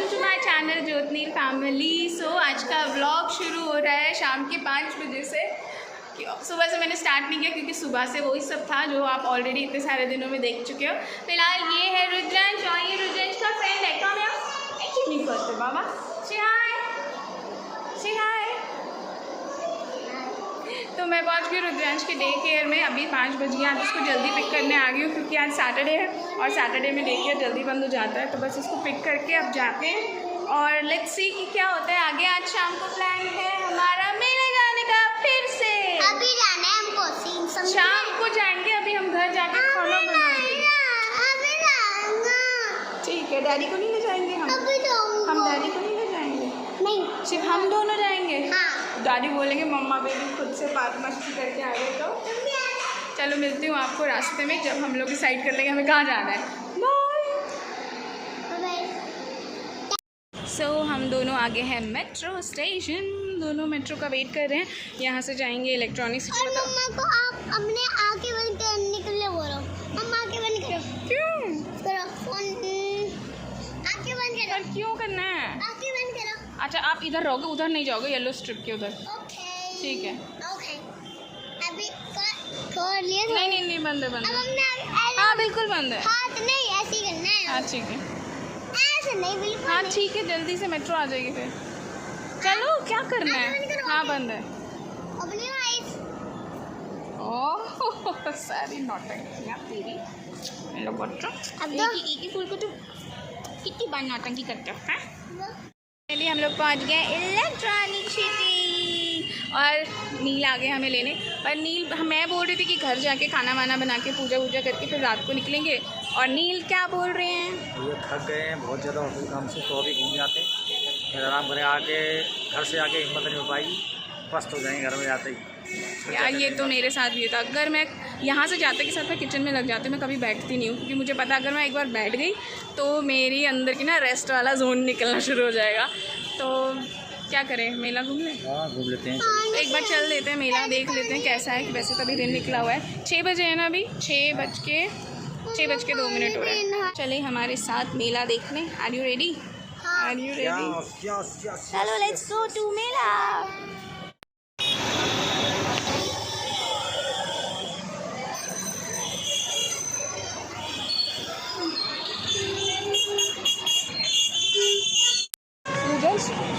Welcome to my channel Jyotneel family. So आज का vlog शुरू हो रहा है शाम के 5 बजे से। सुबह से मैंने स्टार्ट नहीं किया क्योंकि सुबह से वही सब था जो आप ऑलरेडी इतने सारे दिनों में देख चुके हो। फिलहाल ये है रुद्रांश और ये रुद्रांश का फ्रेंड है। कम यार नहीं करते बाबा। से हाय। तो मैं पहुंच गई रुद्रांश के डे केयर में। अभी 5 बज गया। आज उसको जल्दी पिक करने आ गई हूँ क्योंकि आज सैटरडे है और सैटरडे में डे केयर जल्दी बंद हो जाता है। तो बस इसको पिक करके अब जाते हैं और लेट्स सी कि क्या होता है आगे। आज शाम को प्लान है हमारा मेले जाने का फिर से। अभी जाना है हमको शाम को जाएंगे। अभी हम घर जाके खाना बनाएंगे। ठीक है, डैडी को नहीं ले जाएंगे हम डैडी को नहीं ले जाएंगे। नहीं, सिर्फ हम दोनों जाएंगे। हाँ। डैडी बोलेंगे मम्मा बेबी खुद से बात मस्ती करके आ गए। तो चलो मिलती हूँ आपको रास्ते में जब हम लोग डिसाइड कर लेंगे हमें कहाँ जाना है। बाय। सो हम दोनों आगे हैं मेट्रो स्टेशन। दोनों मेट्रो का वेट कर रहे हैं। यहाँ से जाएंगे इलेक्ट्रॉनिक्स। और मम्मा को आप अपने आगे बंद करने के लिए बोलो। मम्मा आगे बंद करो। क्यों करो फोन आगे बंद करो। पर क्यों करना है? आगे बंद करो। अच्छा आप इधर रहोगे, उधर नहीं जाओगे? येलो स्ट्रिप के उधर। ओके ठीक है। ओके अभी खोल लिया। नहीं बंद है अब हमने हाँ बिल्कुल बंद है। हाथ नहीं ऐसे ही करना है। हाँ ठीक है। ऐसे नहीं बिल्कुल। हाँ ठीक है, जल्दी से मेट्रो आ जाएगी फिर। चलो क्या करना है? हाँ बंद है। अपनी आईज। ओह सारी नौटंकियाँ तेरी। हेलो बच्चों, एक ही फूल को तुम कितनी बार नौटंकी करते हो? हाँ पहले हम लोग पहुँच गए इलेक्ट्रॉनिक सिटी और नील आ गए हमें लेने। पर नील मैं बोल रही थी कि घर जाके खाना वाना बना के पूजा वूजा करके फिर रात को निकलेंगे। और नील क्या बोल रहे हैं? ये थक गए हैं बहुत ज़्यादा ऑफिस काम से, तो अभी घूम जाते हैं फिर आराम करें। आके घर से आके हिम्मत नहीं हो पाएगी, पस्त हो जाएंगे घर में जाते ही। यार ये तो मेरे साथ भी था। अगर मैं यहाँ से जाते के साथ मैं किचन में लग जाती, मैं कभी बैठती नहीं हूँ क्योंकि मुझे पता अगर मैं एक बार बैठ गई तो मेरी अंदर की ना रेस्ट वाला जोन निकलना शुरू हो जाएगा। तो क्या करें, मेला घूम लें? हाँ घूम लेते हैं। तो एक बार चल लेते हैं, मेला देख लेते हैं कैसा है। वैसे तभी दिन निकला हुआ है। 6 बजे है ना अभी, 6:02 हो रहे हैं। चले हमारे साथ मेला देखने। Are you ready? Are you ready? चलो लेट्स गो टू मेला।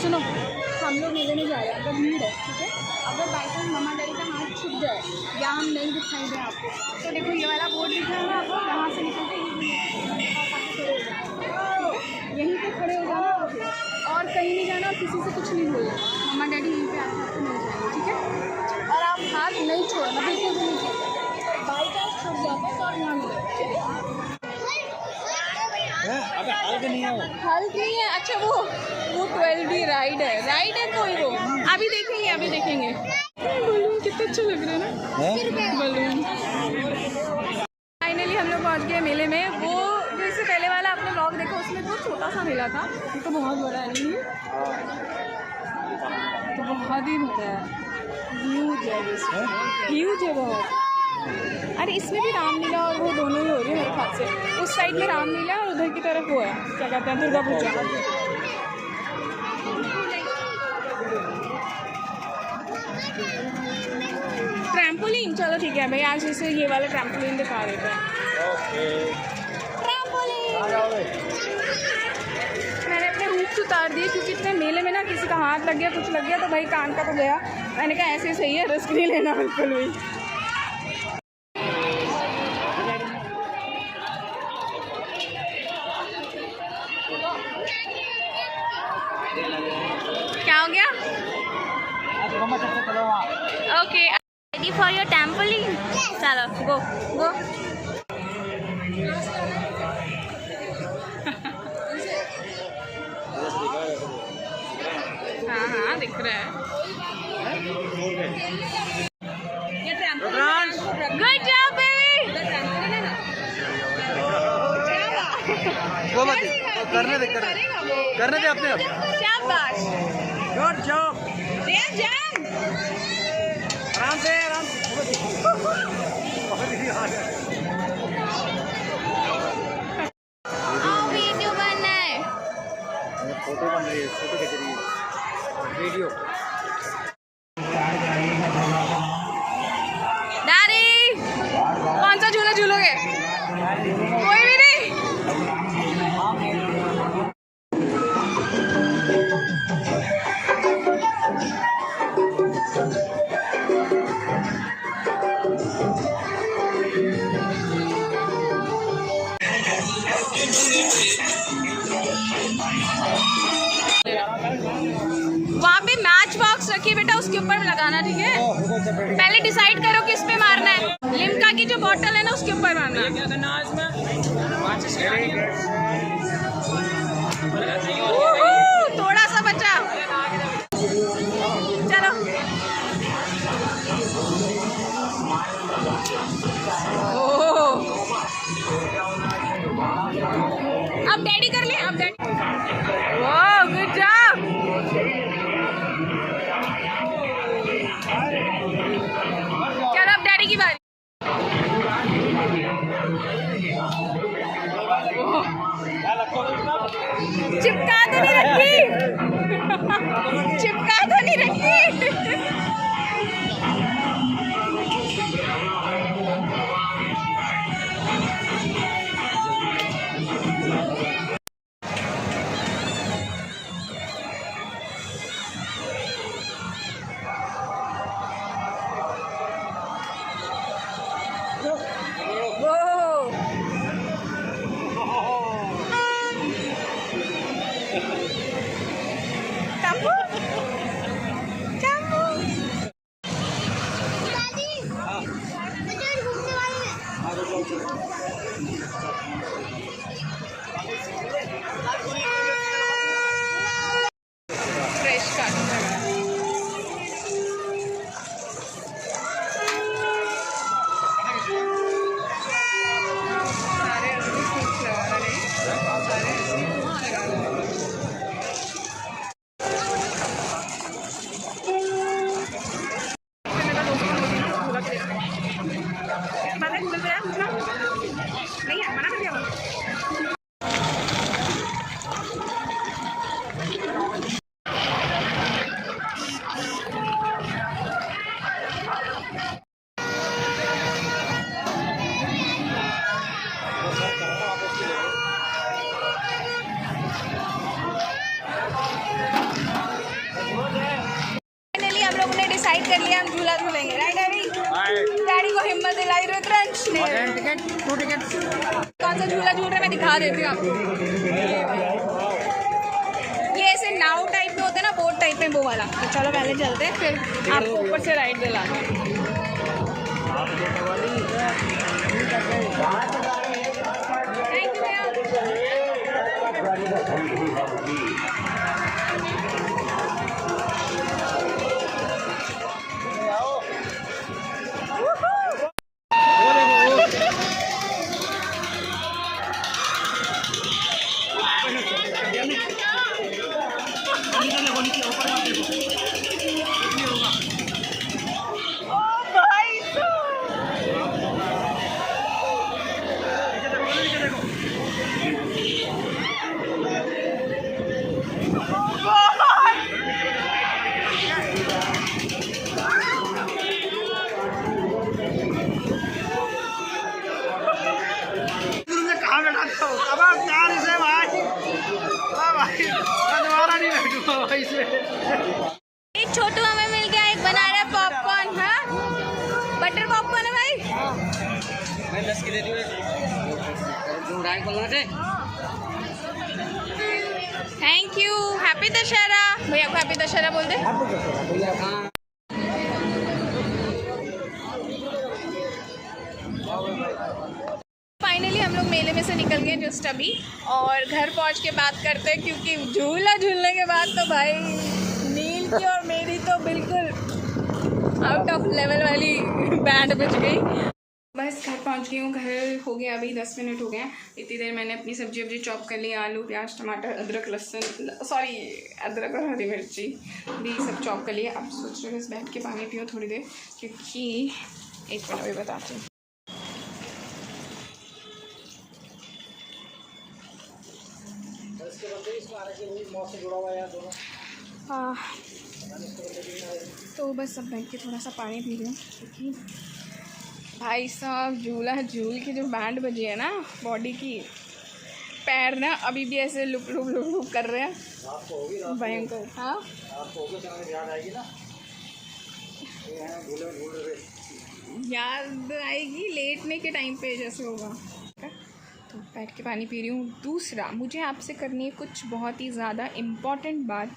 सुनो, हम लोग मेले में जा रहे हैं। अगर भीड़ है ठीक है, अगर बाई चांस मम्मा डैडी का हाथ छूट जाए या हम नहीं दिखाई दें आपको तो देखो ये वाला बोर्ड दिख रहा है ना आपको, यहाँ से निकल के यहीं पे खड़े हो जाना और कहीं नहीं जाना और किसी से कुछ नहीं बोलना। मम्मा डैडी यहीं पे आपको मिल जाएंगे ठीक है। और आप हाथ नहीं छोड़ना, बिल्कुल भी नहीं छोड़ना। बाई चांस छूट जाता है तो और यहाँ मिलेगा ठीक है। हल्क नहीं है, हल्क नहीं है। अच्छा वो 12D राइड है कोई वो। अभी देखेंगे बलून कितने अच्छे लग रहे हैं ना बलून। फाइनली हम लोग पहुंच गए मेले में। वो जो इससे पहले वाला आपने व्लॉग देखा उसमें तो छोटा सा मेला था, ये तो बहुत बड़ा है। नहीं तो बहुत ही बड़ा है, ह्यूज है बहुत। अरे इसमें भी रामलीला और वो दोनों ही हो रही है मेरे ख्याल से। उस साइड में रामलीला और उधर की तरफ वो है क्या कहते हैं दुर्गा पूजा। ट्रैम्पोलिन, चलो ठीक है भाई आज जैसे ये वाला ट्रैम्पोलिन दिखा देते हैं। मैंने अपने रूप उतार दिए क्योंकि इतने मेले में ना किसी का हाथ लग गया कुछ लग गया तो भाई कान का तो गया। मैंने कहा ऐसे सही है, रिस्क नहीं लेना बिल्कुल भी। क्या हो गया? Okay ready for your trampoline? चलो गो। हाँ दिख रहा है। Good job baby. करने दे अपने आप। शाबाश, गुड जॉब। आराम से वीडियो बन रही है, फोटो खींच रही है वीडियो। डैडी कौन सा झूला झूलोगे? कोई भी नहीं। वहाँ पे मैच बॉक्स रखी है बेटा, उसके ऊपर लगाना, ठीक है? पहले डिसाइड करो किस पे मारना है। लिम्का की जो बॉटल है ना उसके ऊपर मारना है। थोड़ा सा बचा, चलो। अब डैडी कर ले, अब डैडी। वाह गुड जॉब। चलो अब डैडी की बारी। चिपका तो नहीं रखी? चिपका तो नहीं रखी? फ्रेश काट नहीं है, मना कर दिया। डिसाइड कर लिया हम झूला झूलेंगे, राइट डैडी? डैडी को हिम्मत दिलाई रुद्रांश ने। कौन सा झूला झूल रहा है मैं दिखा देती हूँ आपको। ये ऐसे नाव टाइप में होता है ना, बोट टाइप में, वो वाला। तो चलो पहले चलते हैं, फिर आपको ऊपर से राइड दिलाते हैं। थैंक यू भैया। अब आप प्यार से भाई, भाई दोबारा नहीं बैठूंगा भाई से। एक छोटू हमें मिल गया, एक बना रहा है पॉपकॉर्न। हाँ बटर पॉपकॉर्न है भाई। मैं 10 की दे दी थैंक यू। हैप्पी दशहरा। भैया को हैप्पी दशहरा बोल दे। फाइनली हम लोग मेले में से निकल गए जस्ट अभी, और घर पहुंच के बात करते हैं, क्योंकि झूला झूलने के बाद तो भाई नील की और मेरी तो बिल्कुल आउट ऑफ लेवल वाली बैंड बज गई। बस घर पहुंच गई हूँ। घर हो गया अभी 10 मिनट हो गए हैं। इतनी देर मैंने अपनी सब्जी चॉप कर ली, आलू प्याज टमाटर अदरक लहसुन, सॉरी अदरक और हरी मिर्ची भी सब चॉप कर लिया। अब सोच रहे बस बैठ के पानी पियो थोड़ी देर, क्योंकि एक मिनट अभी बताती हूँ। इसके बच्चे इसमें आने से वही मौत से जुड़ा हुआ है यार दोनों। तो बस अब बैठ के थोड़ा सा पानी पी रही हूँ, क्योंकि भाई साहब झूला झूल के जो बैंड बजे है ना बॉडी की, पैर ना अभी भी ऐसे लुप लुप लुप लुप कर रहे हैं। आपको होगी भयंकर। हाँ आपको होगी, चलने याद आएगी ना, ये है झूले में झूल रहे, याद आएगी लेटने के टाइम पे जैसे होगा। तो बैठ के पानी पी रही हूँ। दूसरा, मुझे आपसे करनी है कुछ बहुत ही ज़्यादा इम्पॉर्टेंट बात,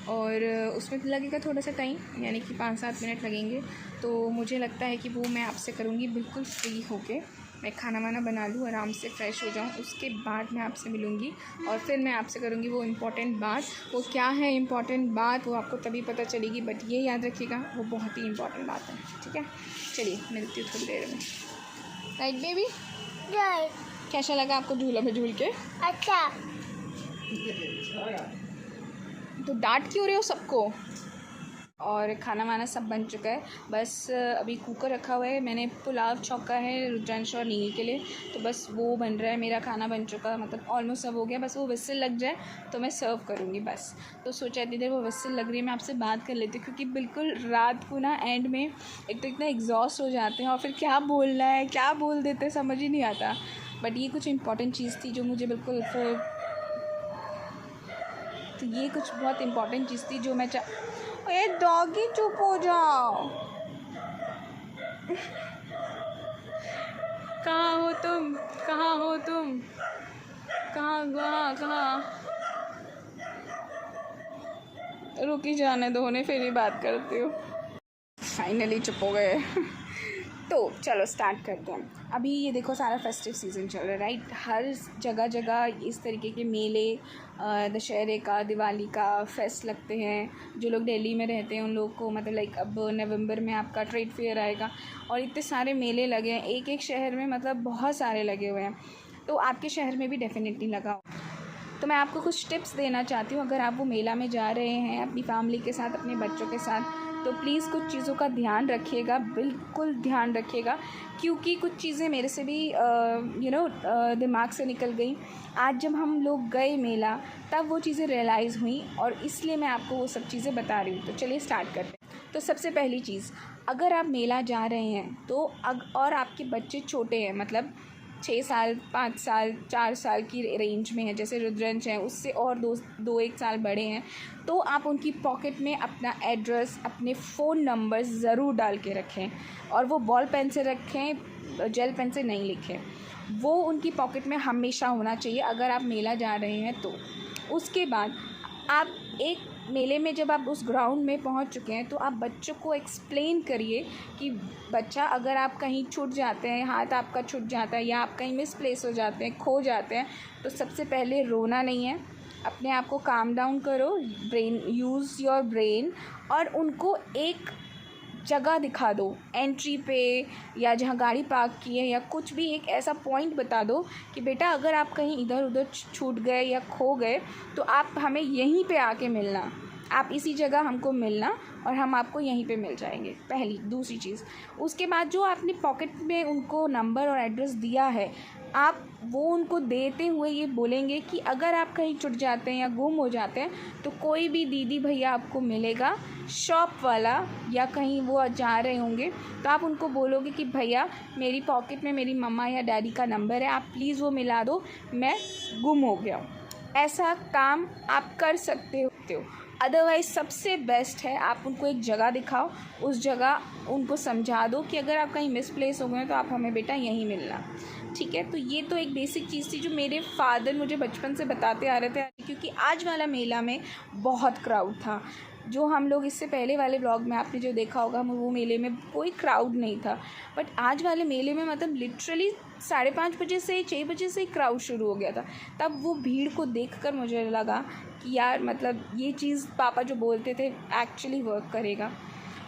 और उसमें लगेगा थोड़ा सा टाइम, यानी कि 5-7 मिनट लगेंगे। तो मुझे लगता है कि वो मैं आपसे करूँगी बिल्कुल फ्री होके। मैं खाना वाना बना लूँ, आराम से फ्रेश हो जाऊँ, उसके बाद मैं आपसे मिलूँगी और फिर मैं आपसे करूँगी वो इम्पॉर्टेंट बात। वो क्या है इम्पॉर्टेंट बात, वो आपको तभी पता चलेगी, बट ये याद रखिएगा वो बहुत ही इम्पॉर्टेंट बात है। ठीक है, चलिए मिलती हूँ थोड़ी देर में। राइट बेबी, कैसा लगा आपको झूला में झूल के? अच्छा। तो डांट क्यों रहे हो सबको? और खाना वाना सब बन चुका है, बस अभी कुकर रखा हुआ है, मैंने पुलाव छौंका है रुद्रांश और नील के लिए, तो बस वो बन रहा है। मेरा खाना बन चुका, मतलब ऑलमोस्ट सब हो गया, बस वो विसिल लग जाए तो मैं सर्व करूँगी बस। तो सोचा इतनी देर वो विसिल लग रही है, मैं आपसे बात कर लेती हूँ, क्योंकि बिल्कुल रात को ना एंड में एक तो इतना एग्जॉस्ट हो जाते हैं और फिर क्या बोलना है क्या बोल देते हैं समझ ही नहीं आता। बट ये कुछ इंपॉर्टेंट चीज़ थी जो मुझे बिल्कुल फिर, तो ये कुछ बहुत इंपॉर्टेंट चीज़ थी जो मैं ए डॉगी चुप हो जाओ। कहाँ हो तुम, कहाँ हो तुम, कहाँ? रुकी जाने दो, उन्हें फिर ही बात करती हूँ। फाइनली चुप हो गए। तो चलो स्टार्ट करते हैं। अभी ये देखो सारा फेस्टिव सीज़न चल रहा है, राइट। हर जगह इस तरीके के मेले, दशहरे का, दिवाली का फेस्ट लगते हैं। जो लोग दिल्ली में रहते हैं उन लोगों को, मतलब लाइक अब नवंबर में आपका ट्रेड फेयर आएगा और इतने सारे मेले लगे हैं एक एक शहर में, मतलब बहुत सारे लगे हुए हैं। तो आपके शहर में भी डेफिनेटली लगा हो। तो मैं आपको कुछ टिप्स देना चाहती हूँ। अगर आप वो मेला में जा रहे हैं अपनी फैमिली के साथ, अपने बच्चों के साथ, तो प्लीज़ कुछ चीज़ों का ध्यान रखिएगा, बिल्कुल ध्यान रखिएगा, क्योंकि कुछ चीज़ें मेरे से भी दिमाग से निकल गई। आज जब हम लोग गए मेला तब वो चीज़ें रियलाइज़ हुई, और इसलिए मैं आपको वो सब चीज़ें बता रही हूँ। तो चलिए स्टार्ट करते हैं। तो सबसे पहली चीज़, अगर आप मेला जा रहे हैं तो और आपके बच्चे छोटे हैं, मतलब 6 साल, 5 साल, 4 साल की रेंज में है, जैसे रुद्रांश हैं, उससे और 2-1 साल बड़े हैं, तो आप उनकी पॉकेट में अपना एड्रेस, अपने फ़ोन नंबर ज़रूर डाल के रखें, और वो बॉल पेन से रखें, जेल पेन से नहीं लिखें। वो उनकी पॉकेट में हमेशा होना चाहिए अगर आप मेला जा रहे हैं तो। उसके बाद आप एक मेले में जब आप उस ग्राउंड में पहुंच चुके हैं तो आप बच्चों को एक्सप्लेन करिए कि बच्चा, अगर आप कहीं छूट जाते हैं, हाथ आपका छूट जाता है या आप कहीं मिसप्लेस हो जाते हैं, खो जाते हैं, तो सबसे पहले रोना नहीं है, अपने आप को काम डाउन करो, यूज़ योर ब्रेन, और उनको एक जगह दिखा दो एंट्री पे, या जहाँ गाड़ी पार्क की है, या कुछ भी एक ऐसा पॉइंट बता दो कि बेटा अगर आप कहीं इधर उधर छूट गए या खो गए तो आप हमें यहीं पे आके मिलना, आप इसी जगह हमको मिलना और हम आपको यहीं पे मिल जाएंगे। पहली। दूसरी चीज़, उसके बाद जो आपने पॉकेट में उनको नंबर और एड्रेस दिया है, आप वो उनको देते हुए ये बोलेंगे कि अगर आप कहीं छूट जाते हैं या गुम हो जाते हैं तो कोई भी दीदी भैया आपको मिलेगा, शॉप वाला, या कहीं वो जा रहे होंगे तो आप उनको बोलोगे कि भैया मेरी पॉकेट में मेरी मम्मा या डैडी का नंबर है, आप प्लीज़ वो मिला दो, मैं गुम हो गया हूँ। ऐसा काम आप कर सकते हो। अदरवाइज़ सबसे बेस्ट है आप उनको एक जगह दिखाओ, उस जगह उनको समझा दो कि अगर आप कहीं मिसप्लेस हो गए तो आप हमें बेटा यहीं मिलना। ठीक है, तो ये तो एक बेसिक चीज़ थी जो मेरे फादर मुझे बचपन से बताते आ रहे थे, क्योंकि आज वाला मेला में बहुत क्राउड था। जो हम लोग इससे पहले वाले ब्लॉग में आपने जो देखा होगा, वो मेले में कोई क्राउड नहीं था, बट आज वाले मेले में मतलब लिटरली 5:30 बजे से 6 बजे से क्राउड शुरू हो गया था। तब वो भीड़ को देखकर मुझे लगा कि यार मतलब ये चीज़ पापा जो बोलते थे एक्चुअली वर्क करेगा।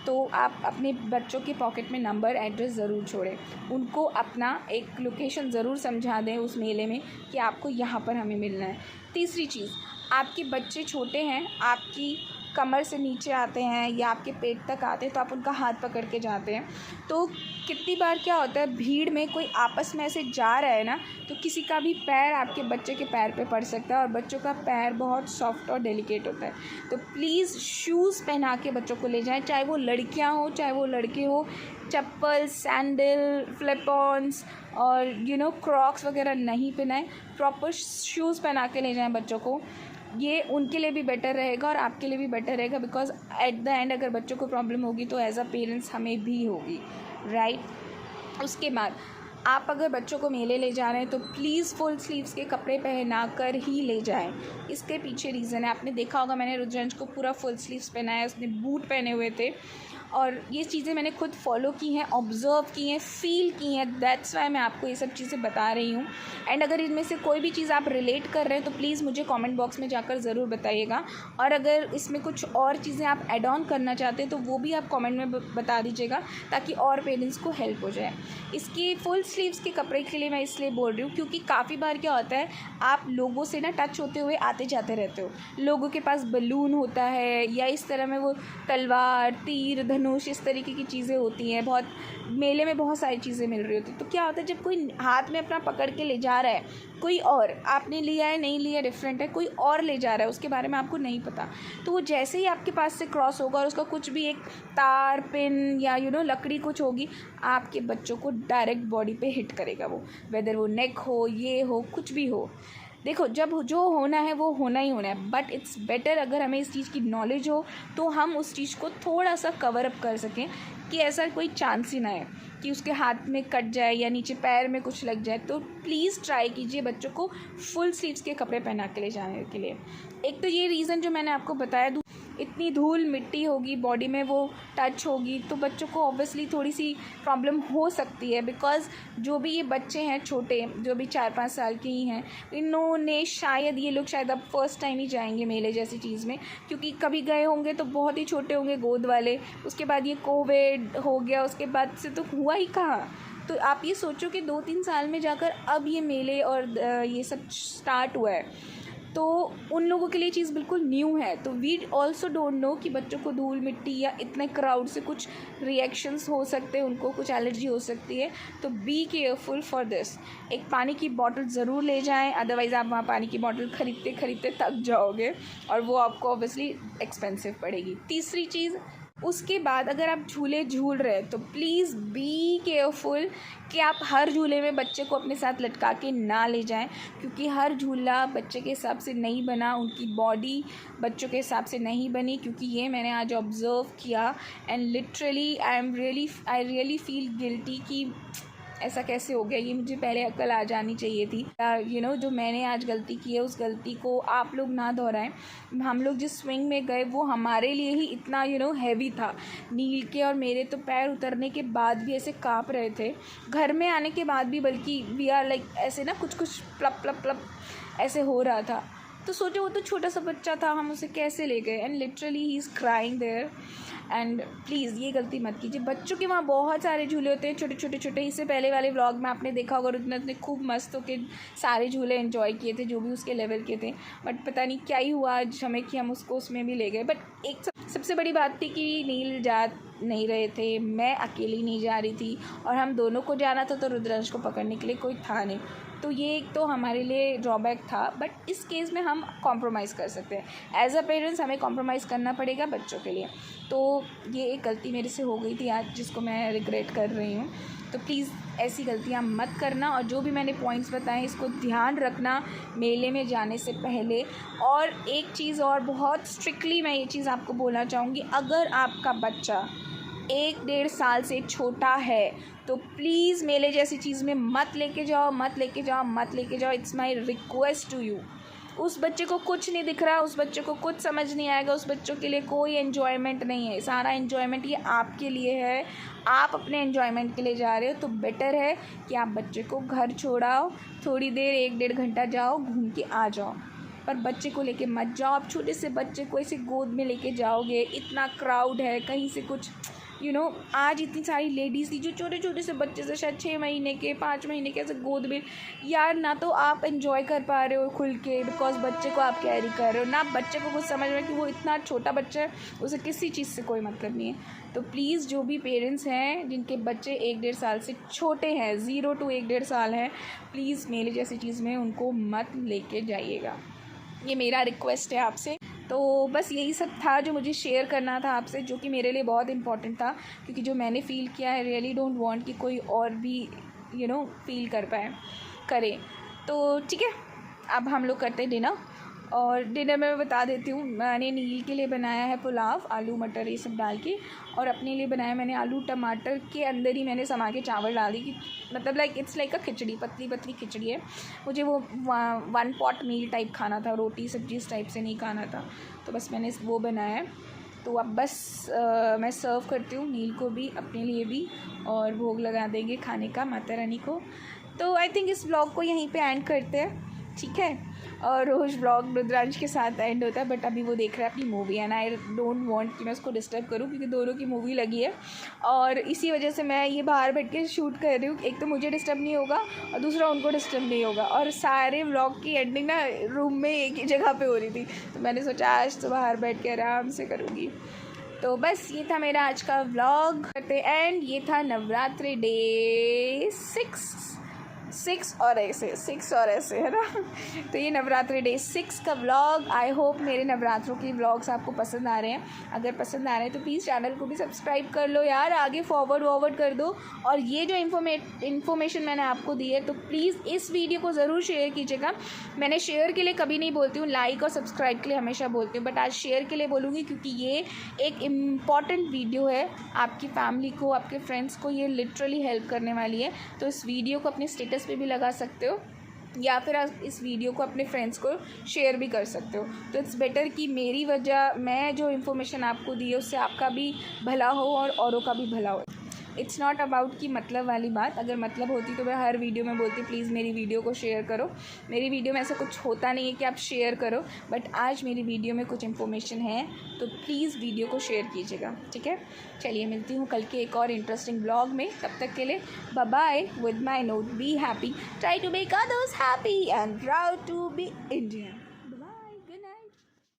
तो आप अपने बच्चों के पॉकेट में नंबर, एड्रेस ज़रूर छोड़ें, उनको अपना एक लोकेशन ज़रूर समझा दें उस मेले में कि आपको यहाँ पर हमें मिलना है। तीसरी चीज़, आपके बच्चे छोटे हैं, आपकी कमर से नीचे आते हैं या आपके पेट तक आते हैं तो आप उनका हाथ पकड़ के जाते हैं। तो कितनी बार क्या होता है, भीड़ में कोई आपस में ऐसे जा रहा है ना, तो किसी का भी पैर आपके बच्चे के पैर पे पड़ सकता है, और बच्चों का पैर बहुत सॉफ्ट और डेलिकेट होता है। तो प्लीज़ शूज़ पहना के बच्चों को ले जाएं, चाहे वो लड़कियां हो चाहे वो लड़के हो। चप्पल, सैंडल, फ्लिप ऑन्स और क्रॉक्स वगैरह नहीं पहनाएं, प्रॉपर शूज़ पहना के ले जाएं बच्चों को। ये उनके लिए भी बेटर रहेगा और आपके लिए भी बेटर रहेगा, बिकॉज एट द एंड अगर बच्चों को प्रॉब्लम होगी तो एज अ पेरेंट्स हमें भी होगी, राइट। उसके बाद आप अगर बच्चों को मेले ले जा रहे हैं तो प्लीज़ फुल स्लीव्स के कपड़े पहना कर ही ले जाएं। इसके पीछे रीज़न है, आपने देखा होगा मैंने रुद्रांश को पूरा फुल स्लीव्स पहनाया, उसने बूट पहने हुए थे, और ये चीज़ें मैंने खुद फॉलो की हैं, ऑब्ज़र्व की हैं, फ़ील की हैं, दैट्स वाई मैं आपको ये सब चीज़ें बता रही हूँ। एंड अगर इनमें से कोई भी चीज़ आप रिलेट कर रहे हैं तो प्लीज़ मुझे कमेंट बॉक्स में जाकर ज़रूर बताइएगा, और अगर इसमें कुछ और चीज़ें आप ऐड ऑन करना चाहते हैं तो वो भी आप कमेंट में बता दीजिएगा, ताकि और पेरेंट्स को हेल्प हो जाए। इसके फुल स्लीव्स के कपड़े के लिए मैं इसलिए बोल रही हूँ क्योंकि काफ़ी बार क्या होता है, आप लोगों से ना टच होते हुए आते जाते रहते हो, लोगों के पास बलून होता है या इस तरह में वो तलवार, तीर, धनुष, इस तरीके की चीज़ें होती हैं, बहुत मेले में बहुत सारी चीज़ें मिल रही होती है। तो क्या होता है, जब कोई हाथ में अपना पकड़ के ले जा रहा है, कोई और आपने लिया है नहीं लिया डिफरेंट है, कोई और ले जा रहा है, उसके बारे में आपको नहीं पता, तो वो जैसे ही आपके पास से क्रॉस होगा और उसका कुछ भी एक तार, पिन या लकड़ी कुछ होगी, आपके बच्चों को डायरेक्ट बॉडी पे हिट करेगा वो, वेदर वो नेक हो, ये हो, कुछ भी हो। देखो, जब जो होना है वो होना ही होना है, बट इट्स बेटर अगर हमें इस चीज़ की नॉलेज हो तो हम उस चीज़ को थोड़ा सा कवर अप कर सकें, कि ऐसा कोई चांस ही ना है कि उसके हाथ में कट जाए या नीचे पैर में कुछ लग जाए। तो प्लीज़ ट्राई कीजिए बच्चों को फुल स्लीव्स के कपड़े पहना के ले जाने के लिए। एक तो ये रीज़न जो मैंने आपको बताया, इतनी धूल मिट्टी होगी बॉडी में, वो टच होगी, तो बच्चों को ऑब्वियसली थोड़ी सी प्रॉब्लम हो सकती है, बिकॉज़ जो भी ये बच्चे हैं छोटे, जो भी 4-5 साल के ही हैं, इन्होंने शायद ये लोग शायद अब फर्स्ट टाइम ही जाएंगे मेले जैसी चीज़ में, क्योंकि कभी गए होंगे तो बहुत ही छोटे होंगे, गोद वाले, उसके बाद ये कोविड हो गया, उसके बाद से तो हुआ ही कहाँ। तो आप ये सोचो कि 2-3 साल में जाकर अब ये मेले और ये सब स्टार्ट हुआ है, तो उन लोगों के लिए चीज़ बिल्कुल न्यू है। तो वी ऑल्सो डोंट नो कि बच्चों को धूल मिट्टी या इतने क्राउड से कुछ रिएक्शंस हो सकते हैं, उनको कुछ एलर्जी हो सकती है, तो बी केयरफुल फॉर दिस। एक पानी की बॉटल ज़रूर ले जाएं, अदरवाइज़ आप वहाँ पानी की बॉटल ख़रीदते ख़रीदते थक जाओगे और वो आपको ऑब्वियसली एक्सपेंसिव पड़ेगी। तीसरी चीज़, उसके बाद अगर आप झूले झूल रहे हैं तो प्लीज़ बी केयरफुल कि आप हर झूले में बच्चे को अपने साथ लटका के ना ले जाएं, क्योंकि हर झूला बच्चे के हिसाब से नहीं बना, उनकी बॉडी बच्चों के हिसाब से नहीं बनी, क्योंकि ये मैंने आज ऑब्ज़र्व किया and literally I really feel guilty कि ऐसा कैसे हो गया, ये मुझे पहले अक्ल आ जानी चाहिए थी। जो मैंने आज गलती की है उस गलती को आप लोग ना दोहराएं। हम लोग जिस स्विंग में गए वो हमारे लिए ही इतना हैवी था, नील के और मेरे तो पैर उतरने के बाद भी ऐसे काँप रहे थे, घर में आने के बाद भी, बल्कि वी आर लाइक ऐसे ना कुछ प्लप प्लप प्लप ऐसे हो रहा था। तो सोचो वो तो छोटा सा बच्चा था, हम उसे कैसे ले गए, and literally he is crying there. And please ये गलती मत कीजिए। बच्चों के वहाँ बहुत सारे झूले होते हैं, छोटे। इससे पहले वाले व्लॉग में आपने देखा होगा उतने खूब मस्त होके सारे झूले एंजॉय किए थे जो भी उसके लेवल के थे, बट पता नहीं क्या ही हुआ आज हमें कि हम उसको उसमें भी ले गए। बट एक सबसे बड़ी बात थी कि नील जा नहीं रहे थे, मैं अकेली नहीं जा रही थी, और हम दोनों को जाना था तो रुद्रांश को पकड़ने के लिए कोई था नहीं, तो ये एक तो हमारे लिए ड्रॉबैक था। बट इस केस में हम कॉम्प्रोमाइज़ कर सकते हैं, एज अ पेरेंट्स हमें कॉम्प्रोमाइज़ करना पड़ेगा बच्चों के लिए। तो ये एक गलती मेरे से हो गई थी आज, जिसको मैं रिग्रेट कर रही हूँ। तो प्लीज़ ऐसी गलतियाँ मत करना, और जो भी मैंने पॉइंट्स बताए इसको ध्यान रखना मेले में जाने से पहले। और एक चीज़ और बहुत स्ट्रिक्टली मैं ये चीज़ आपको बोलना चाहूँगी, अगर आपका बच्चा 1-1.5 साल से छोटा है तो प्लीज़ मेले जैसी चीज़ में मत लेके जाओ। It's my request to you. उस बच्चे को कुछ नहीं दिख रहा, उस बच्चे को कुछ समझ नहीं आएगा, उस बच्चों के लिए कोई एन्जॉयमेंट नहीं है। सारा एन्जॉयमेंट ये आपके लिए है, आप अपने एन्जॉयमेंट के लिए जा रहे हो, तो बेटर है कि आप बच्चे को घर छोड़ाओ, थोड़ी देर 1-1.5 घंटा जाओ, घूम के आ जाओ, पर बच्चे को लेके मत जाओ। आप छोटे से बच्चे को ऐसे गोद में लेके जाओगे, इतना क्राउड है, कहीं से कुछ आज इतनी सारी लेडीज़ थी जो छोटे छोटे से बच्चे से शायद 6 महीने के 5 महीने के ऐसे गोद में, यार ना तो आप एंजॉय कर पा रहे हो खुल के बिकॉज बच्चे को आप कैरी कर रहे हो, ना बच्चे को कुछ समझ में कि वो इतना छोटा बच्चा है, उसे किसी चीज़ से कोई मतलब नहीं है। तो प्लीज़ जो भी पेरेंट्स हैं जिनके बच्चे 1-1.5 साल से छोटे हैं, 0 to 1-1.5 साल हैं, प्लीज़ मेरे जैसी चीज़ में उनको मत लेके जाइएगा। ये मेरा रिक्वेस्ट है आपसे। तो बस यही सब था जो मुझे शेयर करना था आपसे, जो कि मेरे लिए बहुत इम्पॉर्टेंट था, क्योंकि जो मैंने फ़ील किया है रियली डोंट वांट कि कोई और भी फ़ील करे। तो ठीक है, अब हम लोग करते हैं डिनर। और डिनर में मैं बता देती हूँ, मैंने नील के लिए बनाया है पुलाव, आलू मटर ये सब डाल के, और अपने लिए बनाया मैंने आलू टमाटर के अंदर ही मैंने समा के चावल डाल दी कि मतलब इट्स लाइक अ खिचड़ी, पतली पतली खिचड़ी है। मुझे वो 1 पॉट मील टाइप खाना था, रोटी सब्जी इस टाइप से नहीं खाना था, तो बस मैंने वो बनाया है। तो अब बस मैं सर्व करती हूँ नील को भी, अपने लिए भी, और भोग लगा देंगे खाने का माता रानी को। तो आई थिंक इस ब्लॉग को यहीं पे एंड करते हैं, ठीक है। और रोज़ ब्लॉग रुद्रांश के साथ एंड होता है, बट अभी वो देख रहा है अपनी movie and I don't want कि मैं उसको डिस्टर्ब करूं, क्योंकि दोनों की मूवी लगी है और इसी वजह से मैं ये बाहर बैठ के शूट कर रही हूँ। एक तो मुझे डिस्टर्ब नहीं होगा और दूसरा उनको डिस्टर्ब नहीं होगा, और सारे व्लॉग की एंडिंग ना रूम में एक ही जगह पे हो रही थी, तो मैंने सोचा आज तो बाहर बैठ के आराम से करूँगी। तो बस ये था मेरा आज का व्लॉग करते एंड। ये था नवरात्रि डे 6 और ऐसे है ना। तो ये नवरात्रि डे 6 का व्लॉग। आई होप मेरे नवरात्रों के व्लॉग्स आपको पसंद आ रहे हैं। अगर पसंद आ रहे हैं तो प्लीज़ चैनल को भी सब्सक्राइब कर लो यार, आगे फॉरवर्ड कर दो। और ये जो इन्फॉर्मेशन मैंने आपको दी है तो प्लीज़ इस वीडियो को ज़रूर शेयर कीजिएगा। मैंने शेयर के लिए कभी नहीं बोलती हूँ, लाइक और सब्सक्राइब के लिए हमेशा बोलती हूँ, बट आज शेयर के लिए बोलूँगी क्योंकि ये एक इम्पॉर्टेंट वीडियो है। आपकी फैमिली को, आपके फ्रेंड्स को ये लिटरली हेल्प करने वाली है। तो इस वीडियो को अपने स्टेटस पे भी लगा सकते हो, या फिर आप इस वीडियो को अपने फ्रेंड्स को शेयर भी कर सकते हो। तो इट्स बेटर कि मेरी वजह, मैं जो इन्फॉर्मेशन आपको दी है उससे आपका भी भला हो और औरों का भी भला हो। इट्स नॉट अबाउट कि मतलब वाली बात, अगर मतलब होती तो मैं हर वीडियो में बोलती प्लीज़ मेरी वीडियो को शेयर करो। मेरी वीडियो में ऐसा कुछ होता नहीं है कि आप शेयर करो, बट आज मेरी वीडियो में कुछ इन्फॉर्मेशन है तो प्लीज़ वीडियो को शेयर कीजिएगा, ठीक है। चलिए मिलती हूँ कल के एक और इंटरेस्टिंग ब्लॉग में, तब तक के लिए bye bye. With my note, be happy, try to make others happy and proud to be Indian.